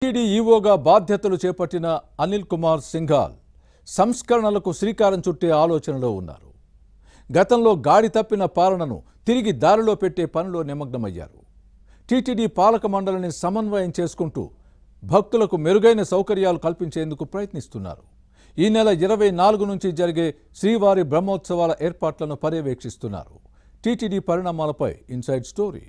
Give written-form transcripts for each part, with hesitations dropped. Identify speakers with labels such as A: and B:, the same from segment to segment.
A: TTD ఈవోగా బాధ్యతలు చేపట్టిన అనిల్ కుమార్ సింఘాల్ సంస్కరణలకు శ్రీకారం చుట్టే ఆలోచనలో ఉన్నారు. గతంలో గాడి తప్పిన పాలనను తిరిగి దారిలో పెట్టే పనిలో నిమగ్నమయ్యారు. టీటీడీ పాలక మండలిని సమన్వయం చేసుకుంటూ భక్తులకు మెరుగైన సౌకర్యాలు కల్పించేందుకు ప్రయత్నిస్తున్నారు. ఈ నెల 24 నుంచి జరిగే శ్రీవారి బ్రహ్మోత్సవాల ఏర్పాట్లను పర్యవేక్షిస్తున్నారు. టీటీడీ పరిణామాలపై ఇన్సైడ్ స్టోరీ.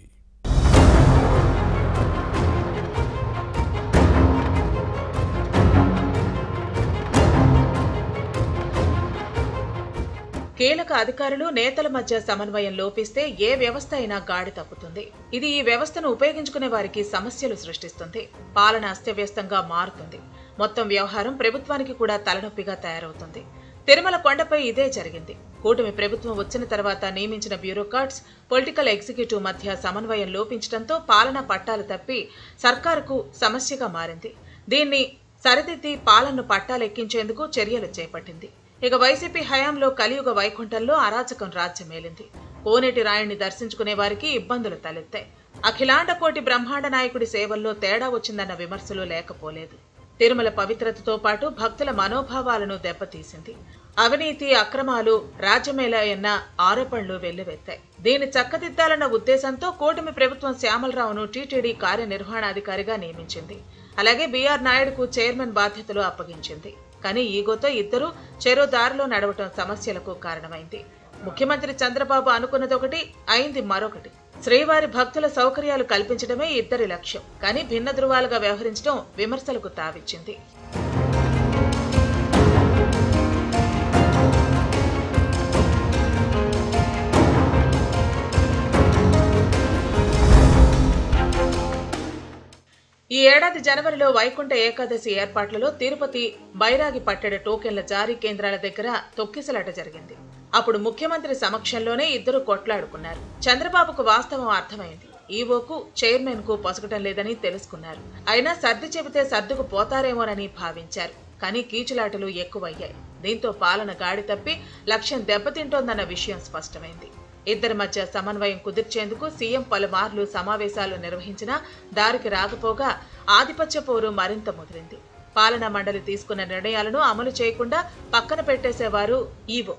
B: కీలక అధికారులు నేతల మధ్య సమన్వయం లోపిస్తే ఏ వ్యవస్థ అయినా గాడి తప్పుతుంది. ఇది ఈ వ్యవస్థను ఉపయోగించుకునే వారికి సమస్యలు సృష్టిస్తుంది. పాలన అస్తవ్యస్తంగా మారుతుంది. మొత్తం వ్యవహారం ప్రభుత్వానికి కూడా తలనొప్పిగా తయారవుతుంది. తిరుమల కొండపై ఇదే జరిగింది. కూటమి ప్రభుత్వం వచ్చిన తర్వాత నియమించిన బ్యూరోక్రాట్స్, పొలిటికల్ ఎగ్జిక్యూటివ్ మధ్య సమన్వయం లోపించడంతో పాలన పట్టాలు తప్పి సర్కారుకు సమస్యగా మారింది. దీన్ని సరిదిద్ది పాలనను పట్టాలెక్కించేందుకు చర్యలు చేపట్టింది. ఇక వైసీపీ హయాంలో కలియుగ వైకుంఠంలో అరాచకం రాజ్యమేలింది. కోనేటి రాయుడిని దర్శించుకునే వారికి ఇబ్బందులు తలెత్తాయి. అఖిలాండ కోటి బ్రహ్మాండ నాయకుడి సేవల్లో తేడా వచ్చిందన్న విమర్శలు లేకపోలేదు. తిరుమల పవిత్రతతో పాటు భక్తుల మనోభావాలను దెబ్బతీసింది. అవినీతి, అక్రమాలు రాజ్యమేలాయన్న ఆరోపణలు వెల్లువెత్తాయి. దీన్ని చక్కదిద్దాలన్న ఉద్దేశంతో కూటమి ప్రభుత్వం శ్యామలరావును టీటీడీ కార్యనిర్వహణాధికారిగా నియమించింది. అలాగే బీఆర్ నాయుడుకు చైర్మన్ బాధ్యతలు అప్పగించింది. కానీ ఈగోతో ఇద్దరు చెరో దారిలో నడవటం సమస్యలకు కారణమైంది. ముఖ్యమంత్రి చంద్రబాబు అనుకున్నదొకటి, అయింది మరొకటి. శ్రీవారి భక్తుల సౌకర్యాలు కల్పించడమే ఇద్దరి లక్ష్యం. కానీ భిన్న ధృవాలుగా వ్యవహరించడం విమర్శలకు తావిచ్చింది. ఈ ఏడాది జనవరిలో వైకుంఠ ఏకాదశి ఏర్పాట్లలో తిరుపతి బైరాగి పట్టెడ టోకెన్ల జారీ కేంద్రాల దగ్గర తొక్కిసలాట జరిగింది. అప్పుడు ముఖ్యమంత్రి సమక్షంలోనే ఇద్దరు కొట్లాడుకున్నారు. చంద్రబాబుకు వాస్తవం అర్థమైంది. ఈవోకు, చైర్మన్ కు పొసగటం లేదని తెలుసుకున్నారు. అయినా సర్ది చెబితే సర్దుకు పోతారేమోనని భావించారు. కానీ కీచులాటలు ఎక్కువయ్యాయి. దీంతో పాలన గాడి తప్పి లక్ష్యం దెబ్బతింటోందన్న విషయం స్పష్టమైంది. ఇద్దరి మధ్య సమన్వయం కుదిర్చేందుకు సీఎం పలుమార్లు సమావేశాలు నిర్వహించినా దారికి రాకపోగా ఆధిపత్య పోరు మరింత ముదిరింది. పాలనా మండలి తీసుకున్న నిర్ణయాలను అమలు చేయకుండా పక్కన పెట్టేసేవారు ఈవో.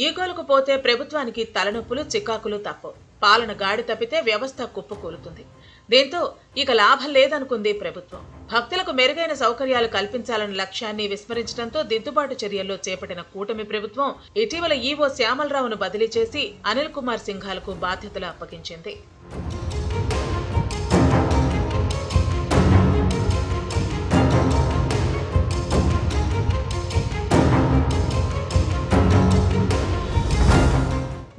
B: ఈగోలకు పోతే ప్రభుత్వానికి తలనొప్పులు, చికాకులు తప్పవు. పాలన గాడి తప్పితే వ్యవస్థ కుప్పకూలుతుంది. దీంతో ఇక లాభం లేదనుకుంది ప్రభుత్వం. భక్తులకు మెరుగైన సౌకర్యాలు కల్పించాలన్న లక్ష్యాన్ని విస్మరించడంతో దిద్దుబాటు చర్యల్లో చేపట్టిన కూటమి ప్రభుత్వం ఇటీవల ఈవో శ్యామలరావును బదిలీ చేసి అనిల్ కుమార్ సింఘాల్కు బాధ్యతలు అప్పగించింది.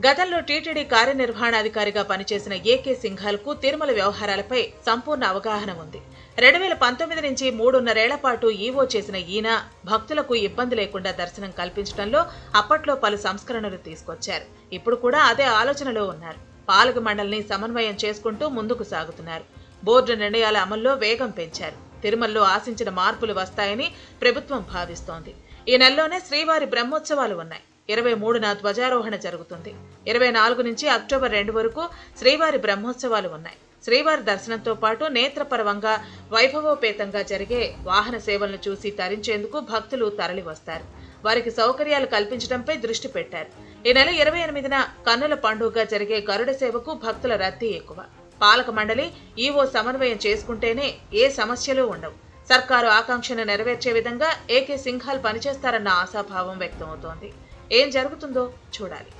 B: గతంలో టీటీడీ కార్యనిర్వహణాధికారిగా పనిచేసిన ఏకే సింఘాల్కు తిరుమల వ్యవహారాలపై సంపూర్ణ అవగాహన ఉంది. 2019 నుంచి 3.5 ఏళ్ల పాటు ఈవో చేసిన ఈయన భక్తులకు ఇబ్బంది లేకుండా దర్శనం కల్పించడంలో అప్పట్లో పలు సంస్కరణలు తీసుకొచ్చారు. ఇప్పుడు కూడా అదే ఆలోచనలో ఉన్నారు. పాలక మండలిని సమన్వయం చేసుకుంటూ ముందుకు సాగుతున్నారు. బోర్డు నిర్ణయాల అమల్లో వేగం పెంచారు. తిరుమలలో ఆశించిన మార్పులు వస్తాయని ప్రభుత్వం భావిస్తోంది. ఈ నెలలోనే శ్రీవారి బ్రహ్మోత్సవాలు ఉన్నాయి. 23న ధ్వజారోహణ జరుగుతుంది. 24 నుంచి అక్టోబర్ 2 వరకు శ్రీవారి బ్రహ్మోత్సవాలు ఉన్నాయి. శ్రీవారి దర్శనంతో పాటు నేత్రపరవంగా వైభవోపేతంగా జరిగే వాహన సేవలను చూసి తరించేందుకు భక్తులు తరలి వస్తారు. వారికి సౌకర్యాలు కల్పించడంపై దృష్టి పెట్టారు. ఈ నెల 28న కన్నుల పండుగగా జరిగే గరుడ సేవకు భక్తుల రద్దీ ఎక్కువ. పాలక మండలి, ఈవో సమన్వయం చేసుకుంటేనే ఏ సమస్యలు ఉండవు. సర్కారు ఆకాంక్షను నెరవేర్చే విధంగా ఏకే సింఘాల్ పనిచేస్తారన్న ఆశాభావం వ్యక్తమవుతోంది. ఏం జరుగుతుందో చూడాలి.